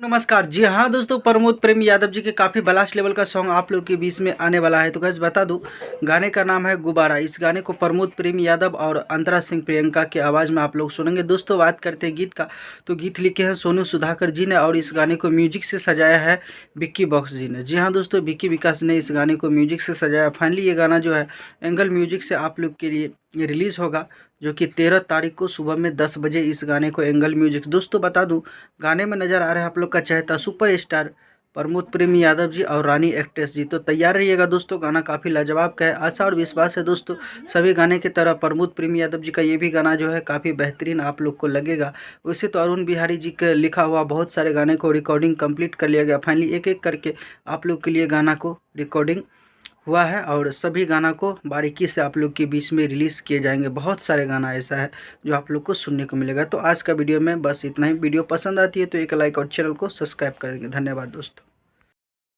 नमस्कार। जी हाँ दोस्तों, प्रमोद प्रेम यादव जी के काफ़ी ब्लास्ट लेवल का सॉन्ग आप लोग के बीच में आने वाला है। तो गैस बता दूं, गाने का नाम है गुब्बारा। इस गाने को प्रमोद प्रेम यादव और अंतरा सिंह प्रियंका की आवाज़ में आप लोग सुनेंगे। दोस्तों बात करते हैं गीत का, तो गीत लिखे हैं सोनू सुधाकर जी ने और इस गाने को म्यूजिक से सजाया है विक्की बॉक्स जी ने। जी हाँ दोस्तों, विक्की विकास ने इस गाने को म्यूजिक से सजाया। फाइनली ये गाना जो है एंगल म्यूजिक से आप लोग के लिए रिलीज़ होगा, जो कि 13 तारीख को सुबह में 10 बजे इस गाने को एंगल म्यूजिक। दोस्तों बता दूं, गाने में नज़र आ रहे हैं आप लोग का चहेता सुपर स्टार प्रमोद प्रेम यादव जी और रानी एक्ट्रेस जी। तो तैयार रहिएगा दोस्तों, गाना काफ़ी लाजवाब का है। आशा और विश्वास है दोस्तों, सभी गाने की तरह प्रमोद प्रेम यादव जी का ये भी गाना जो है काफ़ी बेहतरीन आप लोग को लगेगा। वैसे तो अरुण बिहारी जी के लिखा हुआ बहुत सारे गाने को रिकॉर्डिंग कंप्लीट कर लिया गया। फाइनली एक एक करके आप लोग के लिए गाना को रिकॉर्डिंग हुआ है और सभी गाना को बारीकी से आप लोग के बीच में रिलीज़ किए जाएंगे। बहुत सारे गाना ऐसा है जो आप लोग को सुनने को मिलेगा। तो आज का वीडियो में बस इतना ही। वीडियो पसंद आती है तो एक लाइक और चैनल को सब्सक्राइब करेंगे। धन्यवाद दोस्तों।